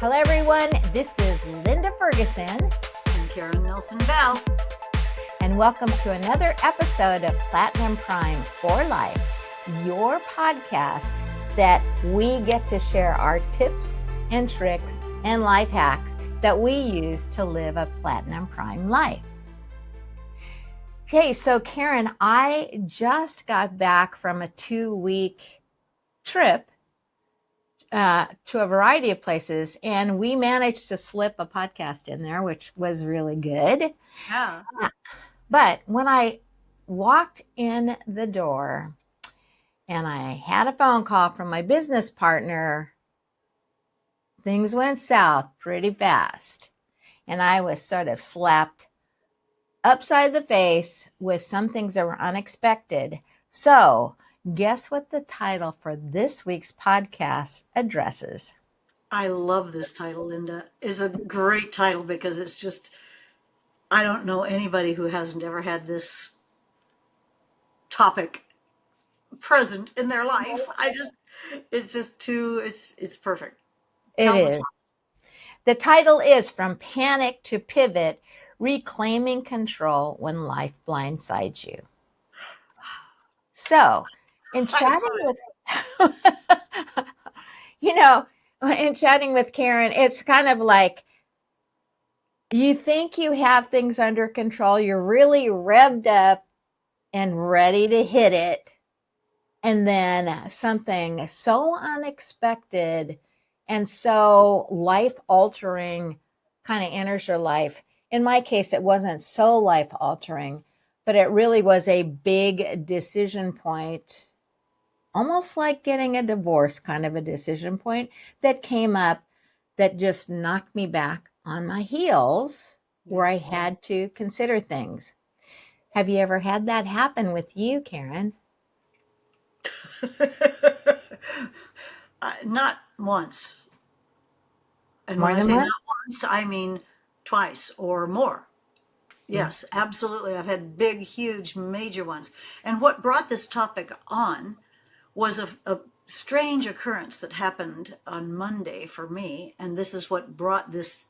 Hello, everyone. This is Linda Ferguson and Karen Nelson Bell, and welcome to another episode of Platinum Prime for Life, your podcast that we get to share our tips and tricks and life hacks that we use to live a Platinum Prime life. Okay, so Karen, I just got back from a 2-week trip to a variety of places, and we managed to slip a podcast in there, which was really good. Yeah. But when I walked in the door and I had a phone call from my business partner, things went south pretty fast. And I was sort of slapped upside the face with some things that were unexpected. So guess what the title for this week's podcast addresses? I love this title, Linda. It's a great title because it's just, I don't know anybody who hasn't ever had this topic present in their life. It's perfect. It is. The title is From Panic to Pivot, Reclaiming Control When Life Blindsides You. So, in chatting with, in chatting with Karen, it's kind of like you think you have things under control. You're really revved up and ready to hit it. And then something so unexpected and so life-altering kind of enters your life. In my case, it wasn't so life-altering, but it really was a big decision point, almost like getting a divorce kind of a decision point that came up that just knocked me back on my heels where I had to consider things. Have you ever had that happen with you, Karen? Not once. And More when I than say once? not once, I mean twice or more. Yes, absolutely. I've had big, huge, major ones. And what brought this topic on was a strange occurrence that happened on Monday for me. And this is what brought this,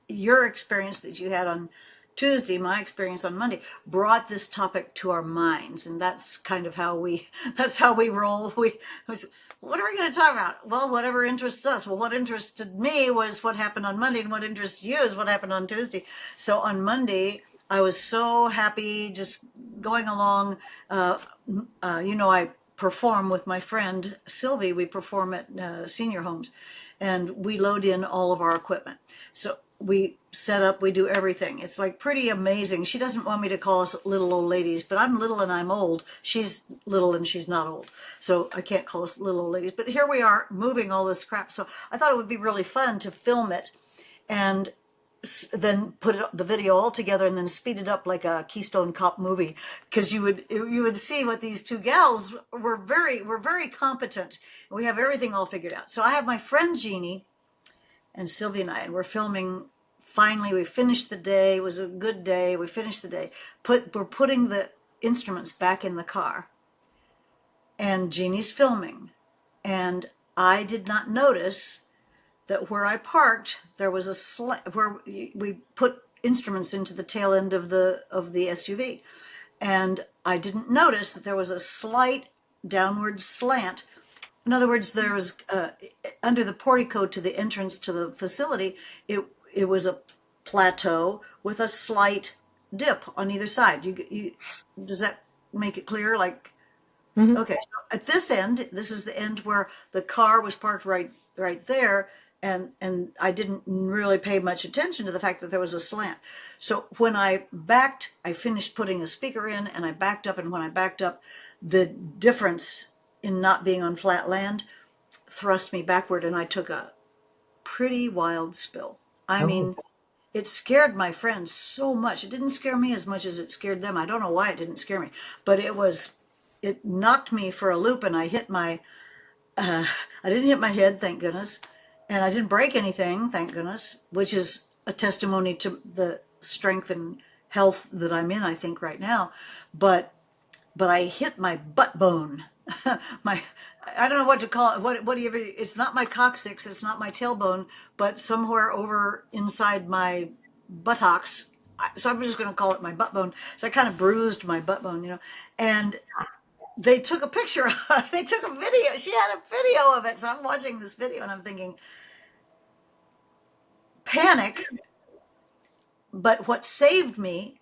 your experience that you had on Tuesday, my experience on Monday, brought this topic to our minds. And that's kind of how we roll. What are we going to talk about? Well, whatever interests us. Well, what interested me was what happened on Monday, and what interests you is what happened on Tuesday. So on Monday, I was so happy just going along. I perform with my friend Sylvie. We perform at senior homes, and we load in all of our equipment. So we set up, we do everything. It's like pretty amazing. She doesn't want me to call us little old ladies, but I'm little and I'm old. She's little and she's not old. So I can't call us little old ladies. But here we are moving all this crap. So I thought it would be really fun to film it and then put the video all together and then speed it up like a Keystone Cop movie, because you would see what these two gals were very competent. We have everything all figured out. So I have my friend Jeannie and Sylvie and I, and we're filming. Finally, we finished the day. It was a good day. We finished the day. We're putting the instruments back in the car, and Jeannie's filming, and I did not notice that where I parked, there was where we put instruments into the tail end of the SUV. And I didn't notice that there was a slight downward slant. In other words, there was, under the portico to the entrance to the facility, it was a plateau with a slight dip on either side. Does that make it clear? Like, okay, so at this end, this is the end where the car was parked right there, and I didn't really pay much attention to the fact that there was a slant. So when I backed, I finished putting a speaker in, and I backed up, and when I backed up, the difference in not being on flat land thrust me backward, and I took a pretty wild spill. I mean, it scared my friends so much. It didn't scare me as much as it scared them. I don't know why it didn't scare me, but it knocked me for a loop, and I didn't hit my head, thank goodness. And I didn't break anything, thank goodness, which is a testimony to the strength and health that I'm in, I think, right now. But I hit my butt bone. my, I don't know what to call it. What do you? It's not my coccyx. It's not my tailbone, but somewhere over inside my buttocks. So I'm just going to call it my butt bone. So I kind of bruised my butt bone, and they took a picture. They took a video. She had a video of it. So I'm watching this video and I'm thinking, panic. But what saved me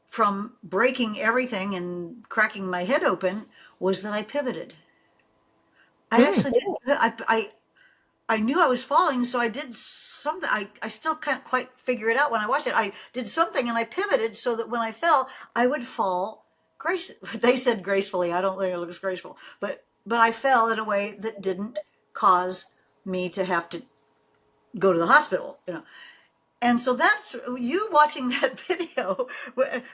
from breaking everything and cracking my head open was that I pivoted. I Mm. actually did. I knew I was falling, so I did something. I still can't quite figure it out when I watched it. I did something and I pivoted so that when I fell, I would fall grace. They said gracefully. I don't think it looks graceful, but I fell in a way that didn't cause me to have to go to the hospital. And so that's you watching that video.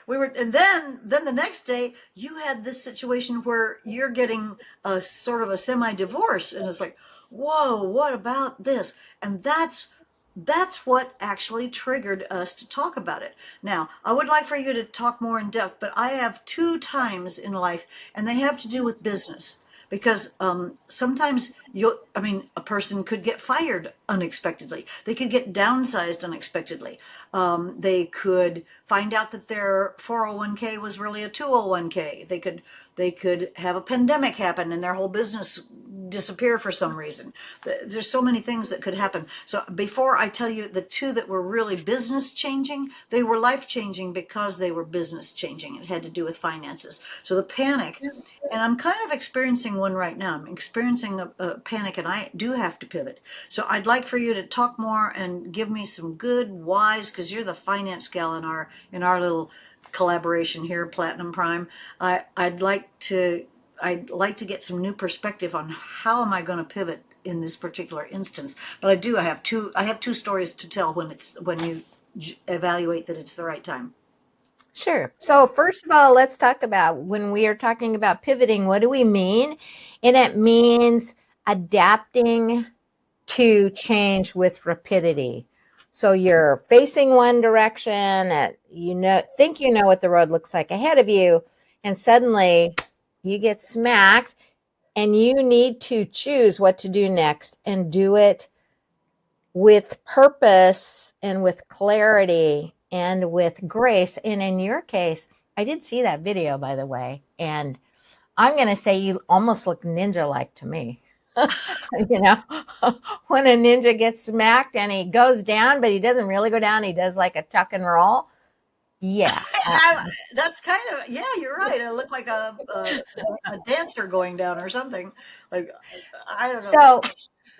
We were, and then the next day you had this situation where you're getting a sort of a semi-divorce, and it's like, whoa, what about this? And that's what actually triggered us to talk about it. Now, I would like for you to talk more in depth, but I have two times in life, and they have to do with business. Because sometimes a person could get fired unexpectedly. They could get downsized unexpectedly. They could find out that their 401k was really a 201k. They could have a pandemic happen and their whole business disappear for some reason. There's so many things that could happen. So before I tell you the two that were really business changing, they were life changing because they were business changing. It had to do with finances. So the panic, and I'm kind of experiencing one right now. I'm experiencing a panic and I do have to pivot. So I'd like for you to talk more and give me some good, wise, because you're the finance gal in our little collaboration here, Platinum Prime. I'd like to get some new perspective on how am I going to pivot in this particular instance. But I have two stories to tell when you evaluate that it's the right time. Sure. So, first of all, let's talk about when we are talking about pivoting, what do we mean? And it means adapting to change with rapidity. So you're facing one direction, think you know what the road looks like ahead of you, and suddenly you get smacked and you need to choose what to do next and do it with purpose and with clarity and with grace. And in your case, I did see that video, by the way, and I'm going to say you almost look ninja like to me. you know, when a ninja gets smacked and he goes down, but he doesn't really go down, he does like a tuck and roll. Yeah. That's kind of, yeah, you're right. I look like a dancer going down or something. Like, I don't know. So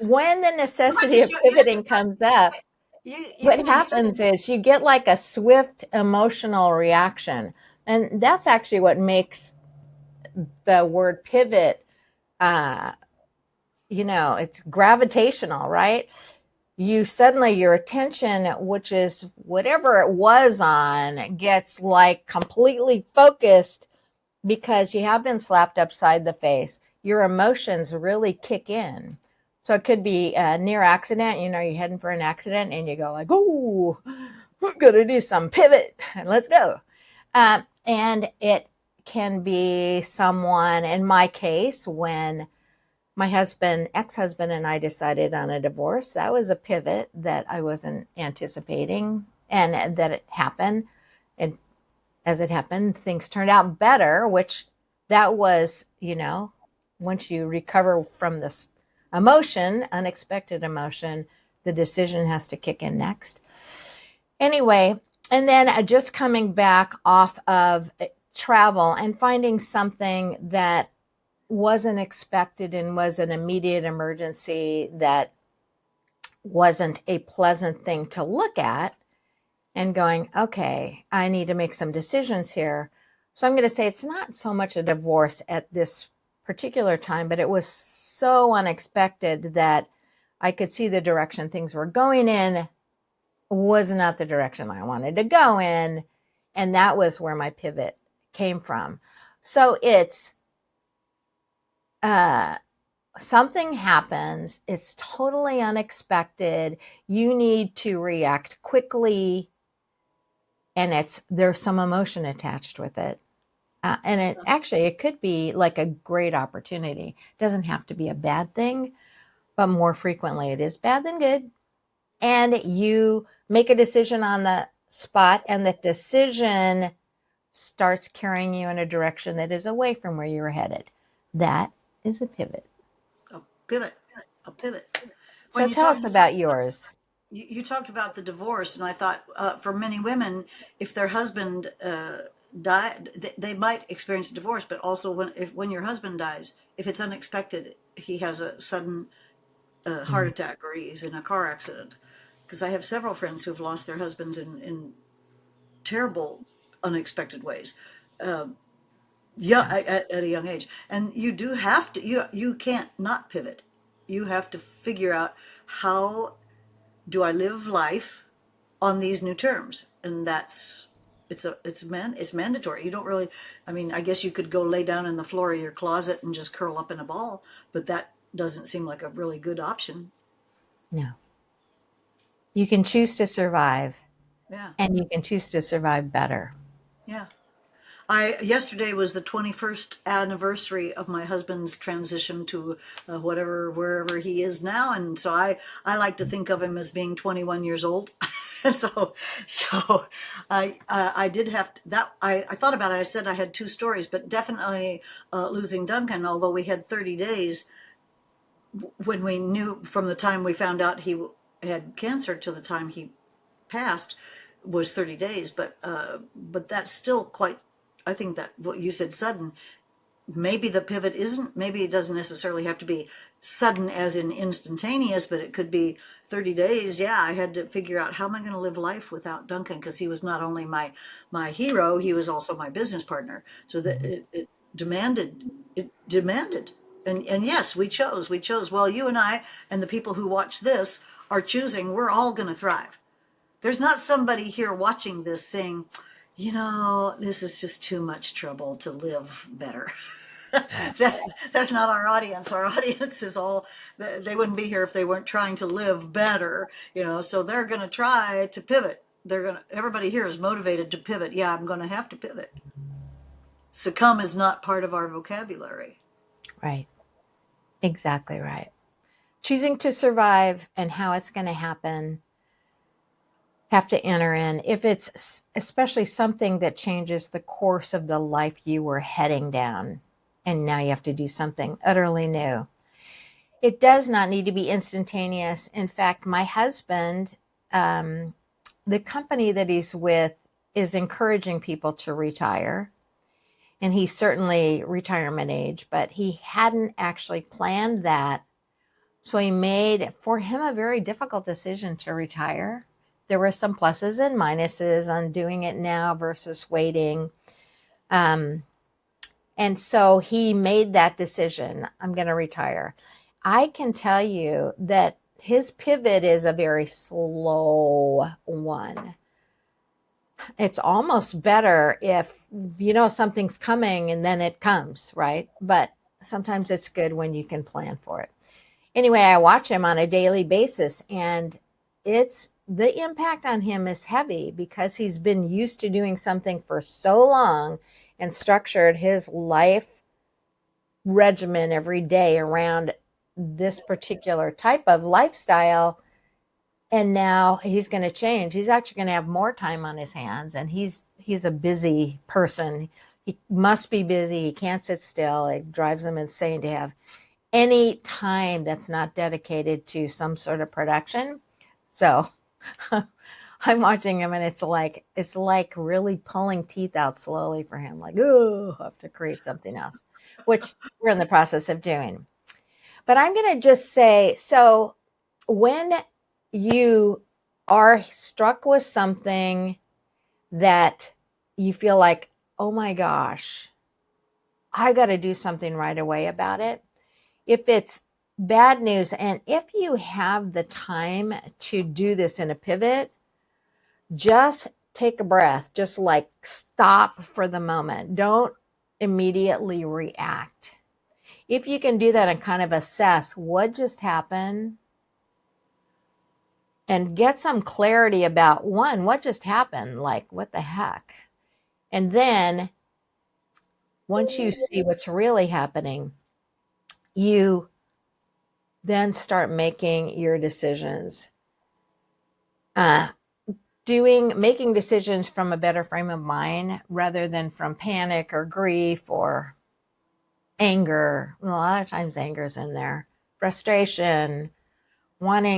when the You might be necessity of showing pivoting comes up, you what can insert happens is you get like a swift emotional reaction. And that's actually what makes the word pivot, uh, it's gravitational, right? You suddenly, your attention, which is whatever it was on, gets like completely focused because you have been slapped upside the face. Your emotions really kick in. So it could be a near accident, you're heading for an accident and you go like, ooh, we're going to do some pivot. Let's go. And it can be someone, in my case, when my ex-husband and I decided on a divorce, that was a pivot that I wasn't anticipating and that it happened. And as it happened, things turned out better, which that was, once you recover from this emotion, unexpected emotion, the decision has to kick in next. Anyway, and then just coming back off of travel and finding something that wasn't expected and was an immediate emergency that wasn't a pleasant thing to look at, and going, okay, I need to make some decisions here. So I'm going to say it's not so much a divorce at this particular time, but it was so unexpected that I could see the direction things were going in was not the direction I wanted to go in. And that was where my pivot came from. So it's something happens, it's totally unexpected. You need to react quickly, and there's some emotion attached with it. And it could be like a great opportunity. It doesn't have to be a bad thing, but more frequently it is bad than good. And you make a decision on the spot, and the decision starts carrying you in a direction that is away from where you were headed. That is a pivot. A pivot, a pivot. So When you tell us talk, about yours. you talked about the divorce, and I thought for many women, if their husband died, they might experience a divorce. But also, when your husband dies, if it's unexpected, he has a sudden heart Mm. attack or he's in a car accident. Because I have several friends who've lost their husbands in terrible, unexpected ways. Yeah, Yeah. at a young age, and you do have to. You can't not pivot. You have to figure out, how do I live life on these new terms, and it's mandatory. You don't really. I mean, I guess you could go lay down in the floor of your closet and just curl up in a ball, but that doesn't seem like a really good option. No. You can choose to survive, Yeah, and you can choose to survive better. yeah. I Yesterday was the 21st anniversary of my husband's transition to wherever he is now, and so I like to think of him as being 21 years old. And so I did have to, that I thought about it. I said I had two stories, but definitely losing Duncan. Although we had 30 days when we knew, from the time we found out he had cancer to the time he passed, was 30 days, but that's still quite. I think that what you said, sudden. Maybe the pivot isn't. Maybe it doesn't necessarily have to be sudden, as in instantaneous, but it could be 30 days. Yeah, I had to figure out, how am I going to live life without Duncan, because he was not only my hero, he was also my business partner. So that Mhm. it demanded, and yes, we chose. Well, you and I and the people who watch this are choosing. We're all going to thrive. There's not somebody here watching this saying, this is just too much trouble to live better. Right. That's not our audience. Our audience is all, they wouldn't be here if they weren't trying to live better, so they're going to try to pivot. Everybody here is motivated to pivot. Yeah, I'm going to have to pivot. Succumb is not part of our vocabulary. Right. Exactly right. Choosing to survive and how it's going to happen have to enter in. If it's especially something that changes the course of the life you were heading down, and now you have to do something utterly new, it does not need to be instantaneous. In fact, my husband, um, the company that he's with, is encouraging people to retire. And he's certainly retirement age, but he hadn't actually planned that. So he made, for him, a very difficult decision to retire. There were some pluses and minuses on doing it now versus waiting. Um, and so he made that decision. I'm going to retire. I can tell you that his pivot is a very slow one. It's almost better if you know something's coming and then it comes, right? But sometimes it's good when you can plan for it. Anyway, I watch him on a daily basis, and it's the impact on him is heavy because he's been used to doing something for so long and structured his life regimen every day around this particular type of lifestyle. And now he's going to change. He's actually going to have more time on his hands, and he's a busy person. He must be busy. He can't sit still. It drives him insane to have any time that's not dedicated to some sort of production. So I'm watching him, and it's like really pulling teeth out slowly for him. Like, oh, I have to create something else, which we're in the process of doing. But I'm going to just say, so when you are struck with something that you feel like, oh my gosh, I got to do something right away about it. If it's bad news, and if you have the time to do this in a pivot, just take a breath, just like stop for the moment. Don't immediately react. If you can do that and kind of assess what just happened and get some clarity about, one, what just happened, like what the heck, and then once you see what's really happening, you then start making your decisions. Uh, making decisions from a better frame of mind rather than from panic or grief or anger. Well, a lot of times anger is in there, frustration,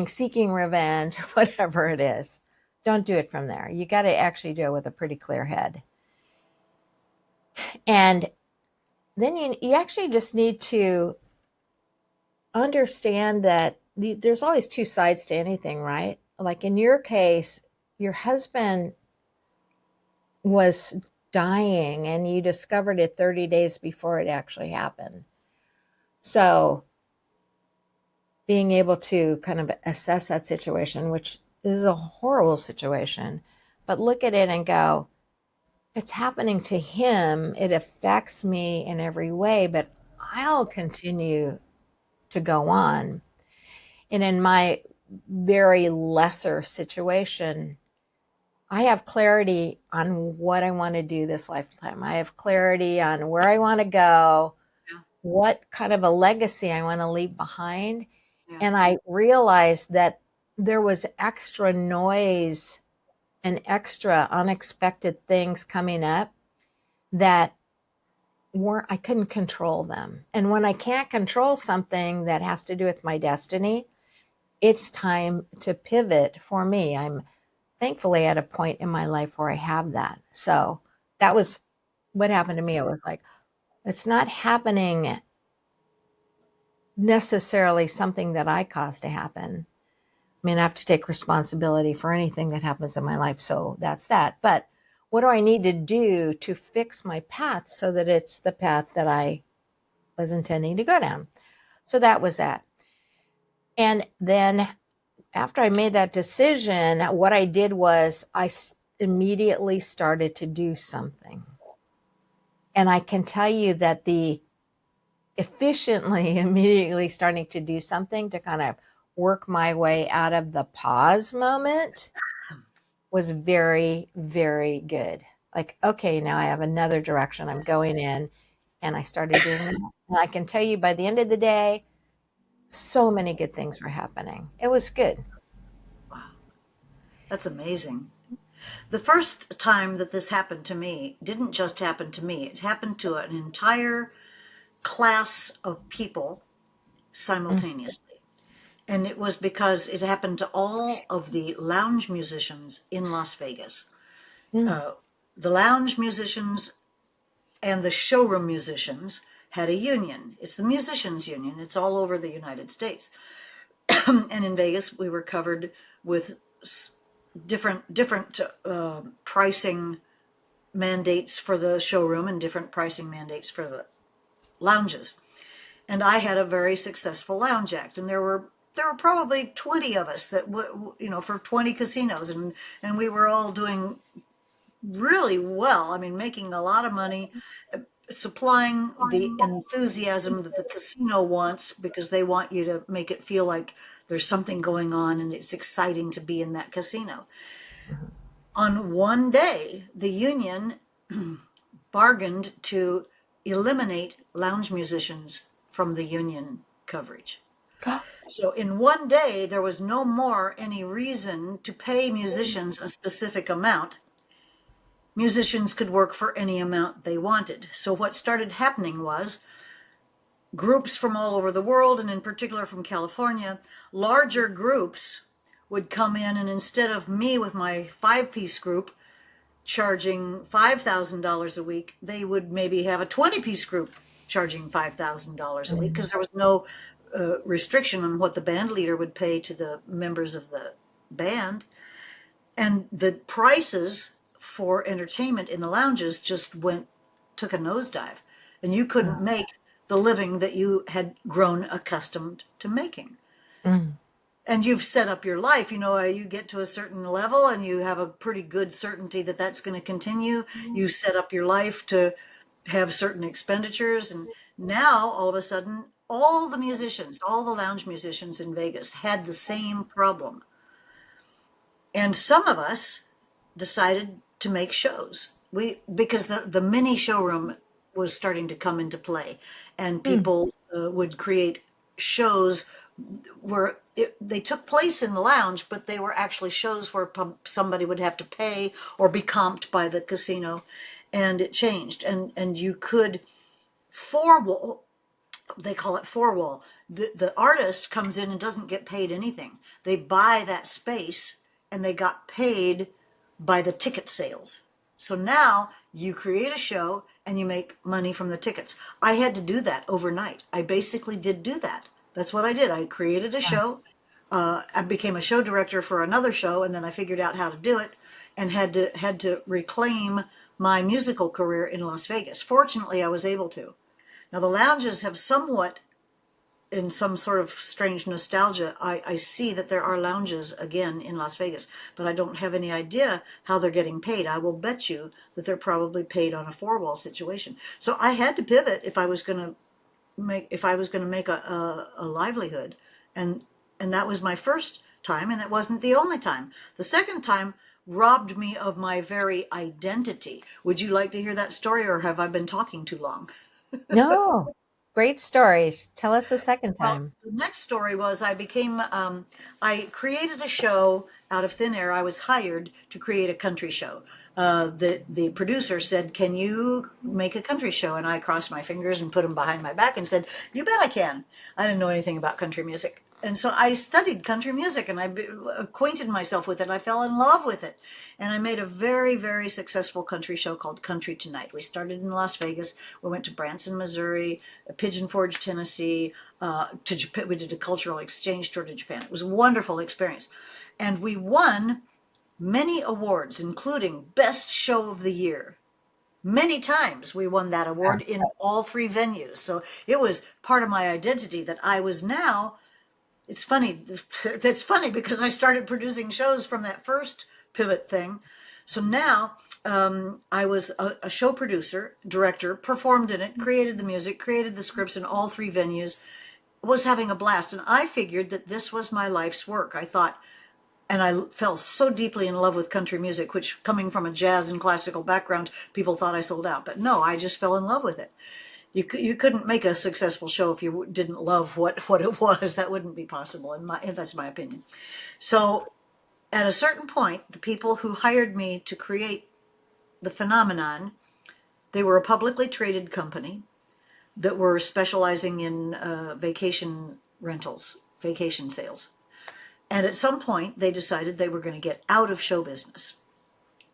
seeking revenge, whatever it is. Don't do it from there. You got to actually do it with a pretty clear head. And then you actually just need to understand that there's always two sides to anything, right? Like in your case, your husband was dying and you discovered it 30 days before it actually happened. So being able to kind of assess that situation, which is a horrible situation, but look at it and go, it's happening to him. It affects me in every way, but I'll continue to go on. And in my very lesser situation, I have clarity on what I want to do this lifetime. I have clarity on where I want to go, Yeah. what kind of a legacy I want to leave behind. Yeah. And I realized that there was extra noise and extra unexpected things coming up that I couldn't control them. And when I can't control something that has to do with my destiny, it's time to pivot for me. I'm thankfully at a point in my life where I have that. So that was what happened to me. It was like, it's not happening necessarily something that I caused to happen. I mean, I have to take responsibility for anything that happens in my life. So that's that. But what do I need to do to fix my path so that it's the path that I was intending to go down? So that was that. And then after I made that decision, what I did was immediately started to do something. And I can tell you that the efficiently immediately starting to do something to kind of work my way out of the pause moment was very, very good. Like, okay, now I have another direction I'm going in. And I started doing that. And I can tell you by the end of the day, so many good things were happening. It was good. Wow. That's amazing. The first time that this happened to me didn't just happen to me, it happened to an entire class of people Mm, simultaneously. And it was because it happened to all of the lounge musicians in Las Vegas. mm, Uh, the lounge musicians and the showroom musicians had a union. It's the musicians union. It's all over the United States. And in Vegas, we were covered with different pricing mandates for the showroom and different pricing mandates for the lounges. And I had a very successful lounge act, and there were probably 20 of us that for 20 casinos, and we were all doing really well. I mean, making a lot of money, supplying the enthusiasm that the casino wants because they want you to make it feel like there's something going on and it's exciting to be in that casino. On one day, the union bargained to eliminate lounge musicians from the union coverage. So in one day, there was no more any reason to pay musicians a specific amount. Musicians could work for any amount they wanted. So what started happening was groups from all over the world, and in particular from California, larger groups would come in, and instead of me with my 5-piece group charging $5,000 a week, they would maybe have a 20-piece group charging $5,000 a week because there was no restriction on what the band leader would pay to the members of the band. And the prices for entertainment in the lounges just took a nosedive. And you couldn't make the living that you had grown accustomed to making. mm, And you've set up your life, you get to a certain level and you have a pretty good certainty that that's going to continue. You set up your life to have certain expenditures. And now all of a sudden, all the musicians, all the lounge musicians in Vegas had the same problem. And some of us decided to make shows. Because the mini showroom was starting to come into play, and Hmm. people would create shows where they took place in the lounge, but they were actually shows where somebody would have to pay or be comped by the casino, and it changed, and you could four they call it four wall. The artist comes in and doesn't get paid anything. They buy that space and they got paid by the ticket sales. So now you create a show and you make money from the tickets. I had to do that overnight. I basically did do that. That's what I did. I created a show. I became a show director for another show, and then I figured out how to do it, and had to reclaim my musical career in Las Vegas. Fortunately, I was able to. Now, the lounges have somewhat, in some sort of strange nostalgia, I see that there are lounges again in Las Vegas, but I don't have any idea how they're getting paid. I will bet you that they're probably paid on a four wall situation. So I had to pivot if I was going to make a livelihood, and that was my first time, and it wasn't the only time. The second time robbed me of my very identity. Would you like to hear that story, or have I been talking too long? No. Great stories. Tell us a second Well, time. the next story was I created a show out of thin air. I was hired to create a country show. The producer said, "Can you make a country show?" And I crossed my fingers and put them behind my back and said, "You bet I can." I didn't know anything about country music. And so I studied country music and acquainted myself with it. I fell in love with it. And I made a very, very successful country show called Country Tonight. We started in Las Vegas. We went to Branson, Missouri, Pigeon Forge, Tennessee, to Japan. We did a cultural exchange tour to Japan. It was a wonderful experience. And we won many awards, including Best Show of the Year. Many times we won that award in all three venues. So it was part of my identity that I was now. It's funny. That's funny because I started producing shows from that first pivot thing. So now I was a show producer, director, performed in it, created the music, created the scripts in all three venues, was having a blast. And I figured that this was my life's work. I thought, and I fell so deeply in love with country music, which coming from a jazz and classical background, people thought I sold out. But no, I just fell in love with it. You couldn't make a successful show if you didn't love what it was. That wouldn't be possible, that's my opinion. So at a certain point, the people who hired me to create the phenomenon, they were a publicly traded company that were specializing in vacation rentals, vacation sales. And at some point, they decided they were going to get out of show business.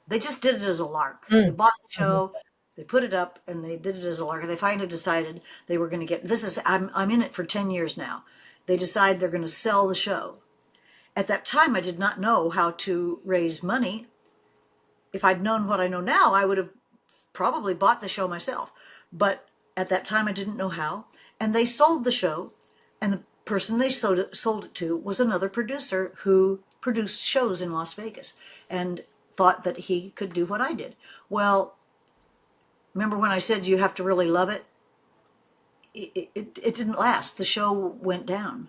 They just did it as a lark. They Mm. bought the Mhm. show, they put it up, and they did it as a lark. They finally decided they were going to get this is I'm in it for 10 years now. They decide they're going to sell the show. At that time, I did not know how to raise money. If I'd known what I know now, I would have probably bought the show myself. But at that time, I didn't know how. And they sold the show, and the person they sold it to was another producer who produced shows in Las Vegas and thought that he could do what I did. Well, remember when I said you have to really love it? It didn't last. The show went down.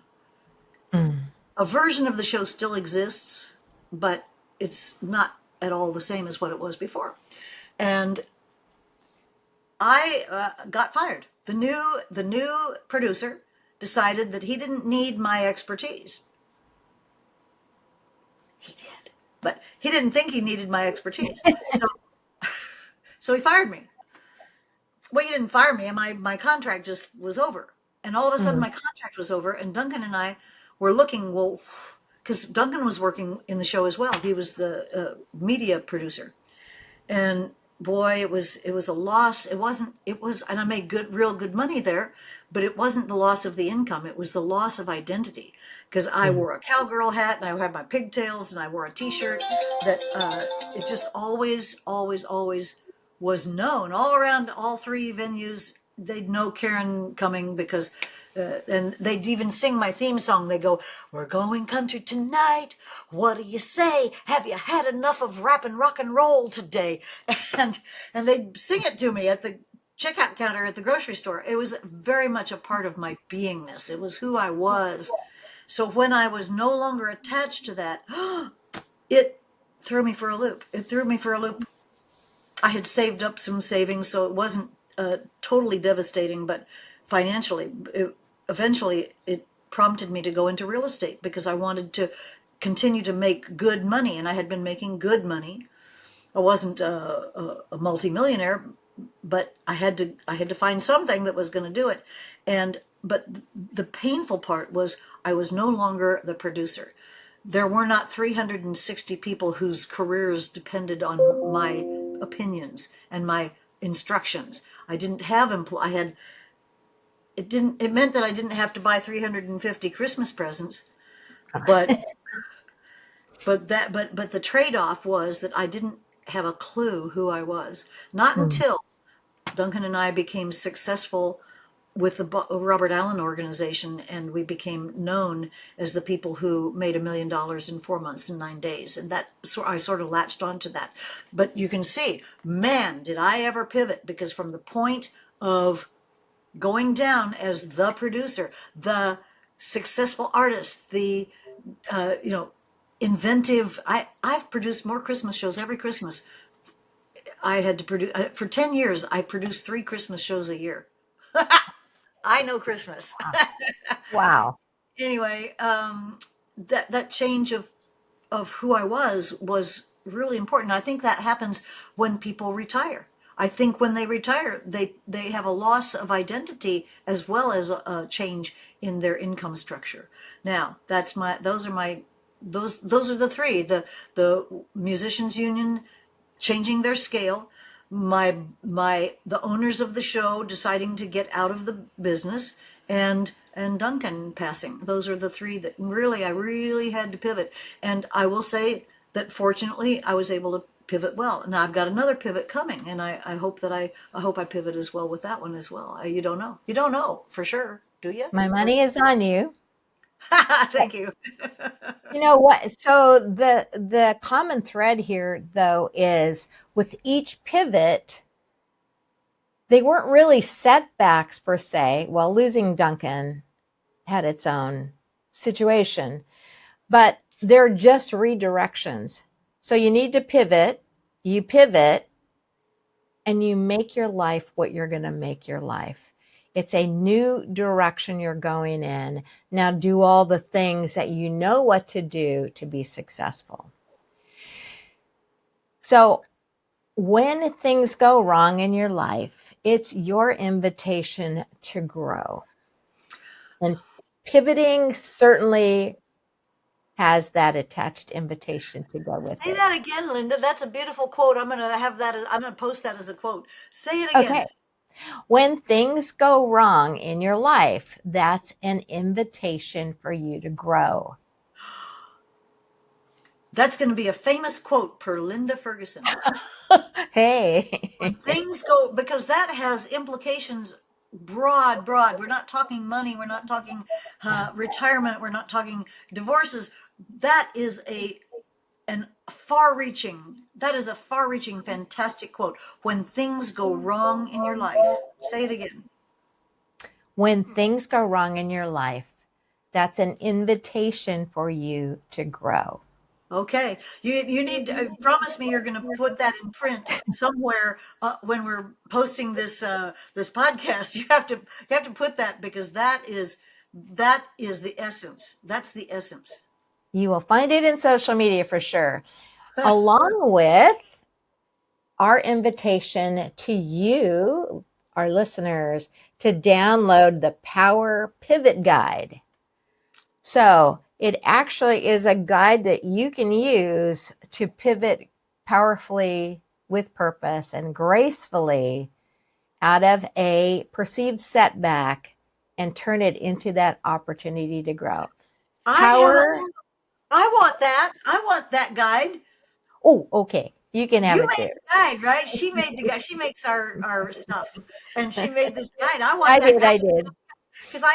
Mm. A version of the show still exists, but it's not at all the same as what it was before. And I got fired. The new producer decided that he didn't need my expertise. He did, but he didn't think he needed my expertise. So he fired me. Well, he didn't fire me, and my contract just was over. And all of a sudden, Mm. my contract was over, and Duncan and I were looking, well, because Duncan was working in the show as well. He was the media producer, and boy, it was a loss. It was, and I made real good money there, but it wasn't the loss of the income. It was the loss of identity, because I Mm. wore a cowgirl hat and I had my pigtails and I wore a T-shirt that it just always was known all around all three venues. They'd know Karen coming because. And they'd even sing my theme song. They go, "We're going country tonight. What do you say? Have you had enough of rap and rock and roll today?" And and they'd sing it to me at the checkout counter at the grocery store. It was very much a part of my beingness. It was who I was. So when I was no longer attached to that, it threw me for a loop. It threw me for a loop. I had saved up some savings, so it wasn't totally devastating, but financially, eventually it prompted me to go into real estate because I wanted to continue to make good money, and I had been making good money. I wasn't a multimillionaire, but I had to find something that was going to do it. And but the painful part was I was no longer the producer. There were not 360 people whose careers depended on my opinions and my instructions. I didn't have I had it meant that I didn't have to buy 350 Christmas presents, but but the trade-off was that I didn't have a clue who I was. Not Hmm. until Duncan and I became successful with the Robert Allen organization, and we became known as the people who made $1 million in 4 months and 9 days. And that, so I sort of latched onto that. But you can see, man, did I ever pivot, because from the point of going down as the producer, the successful artist, the you know, inventive. I've produced more Christmas shows every Christmas. I had to produce for 10 years. I produced 3 Christmas shows a year. I know Christmas. Wow. Anyway, that change of who I was really important. I think that happens when people retire. I think when they retire, they have a loss of identity as well as a change in their income structure. Now, those are the three: the musicians union changing their scale, the owners of the show deciding to get out of the business, and Duncan passing. Those are the three that really I really had to pivot. And I will say that fortunately I was able to pivot well. Now I've got another pivot coming, and I hope that I hope I pivot as well with that one as well. You don't know. You don't know for sure, do you? My Or money is on you. thank you. You know what? So the common thread here though is with each pivot, they weren't really setbacks per se. Well, losing Duncan had its own situation, but they're just redirections. So you need to pivot, you pivot, and you make your life what you're going to make your life. It's a new direction you're going in. Now do all the things that you know what to do to be successful. So when things go wrong in your life, it's your invitation to grow. And pivoting certainly has that attached invitation to go with Say it. that again, Linda. That's a beautiful quote. I'm gonna post that as a quote. Say it Okay. again. When things go wrong in your life, that's an invitation for you to grow. That's going to be a famous quote per Linda Ferguson. When Hey. things go, because that has implications broad. We're not talking money. We're not talking retirement. We're not talking divorces. That is a far-reaching, fantastic quote. When things go wrong in your life, say it again. When things go wrong in your life, that's an invitation for you to grow. Okay, you need to promise me you're going to put that in print somewhere when we're posting this podcast. You have to put that, because that is the essence. That's the essence. You will find it in social media for sure, along with our invitation to you, our listeners, to download the Power Pivot Guide. So it actually is a guide that you can use to pivot powerfully with purpose and gracefully out of a perceived setback and turn it into that opportunity to grow. I have. Power. I want that. I want that guide. Oh, okay. You can have You it made too. the guide, right? She made the guide. She makes our stuff, and she made this guide. I want I that did. guide I did. because I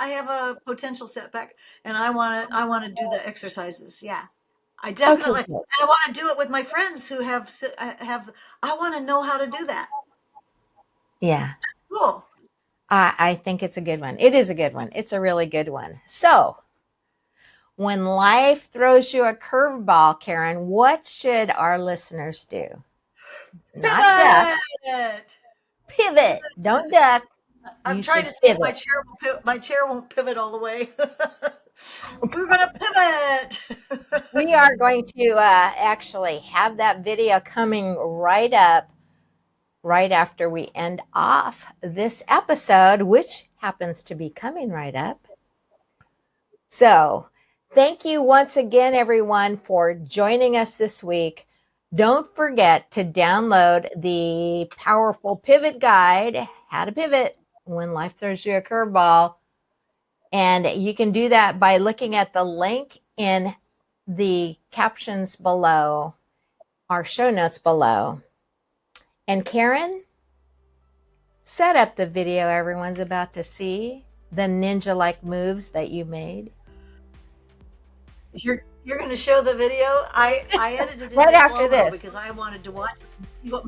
have a potential setback, and I want to do the exercises. Yeah. I Okay, definitely, and good. I want to do it with my friends who have. I want to know how to do that. Yeah. Cool. I think it's a good one. It is a good one. It's a really good one. So, when life throws you a curveball, Karen, what should our listeners do? Not just, Pivot. Pivot. Don't duck. I'm You trying should to see if pivot. my chair won't pivot all the way. We're gonna pivot. We are going to actually have that video coming right up right after we end off this episode, which happens to be coming right up. So, thank you once again, everyone, for joining us this week. Don't forget to download the powerful pivot guide, How to Pivot When Life Throws You a Curveball. And you can do that by looking at the link in the captions below, our show notes below. And Karen, set up the video everyone's about to see, the ninja-like moves that you made. You're going to show the video. I edited it Right into after slow-mo this. because I wanted to watch it and see what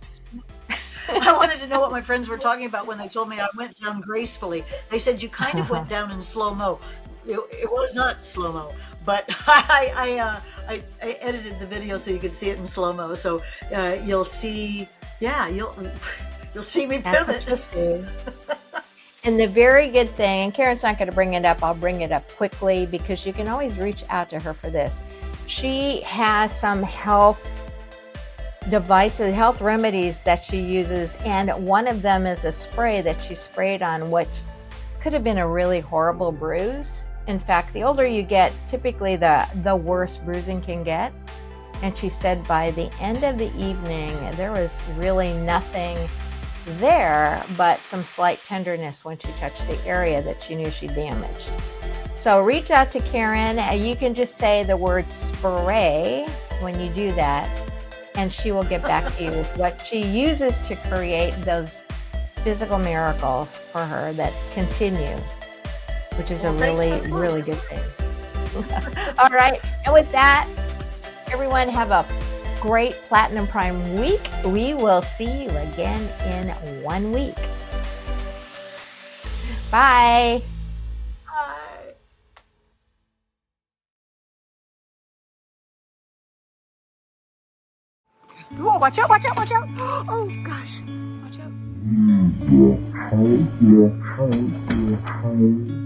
I wanted to know what my friends were talking about when they told me I went down gracefully. They said you kind of went down in slow-mo. It was not slow-mo, but I edited the video so you could see it in slow-mo. So you'll see, yeah, you'll see me pivot. And the very good thing, and Karen's not going to bring it up, I'll bring it up quickly because you can always reach out to her for this. She has some health devices, health remedies that she uses, and one of them is a spray that she sprayed on, which could have been a really horrible bruise. In fact, the older you get, typically the worse bruising can get. And she said by the end of the evening, there was really nothing there but some slight tenderness when she touched the area that she knew she damaged. So reach out to Karen. You can just say the word spray when you do that, and she will get back to you with what she uses to create those physical miracles for her that continue, which is a really good thing. All right. And with that, everyone have a great Platinum Prime week. We will see you again in 1 week. Bye. Bye. Whoa, watch out, watch out, watch out. Oh, gosh. Watch out.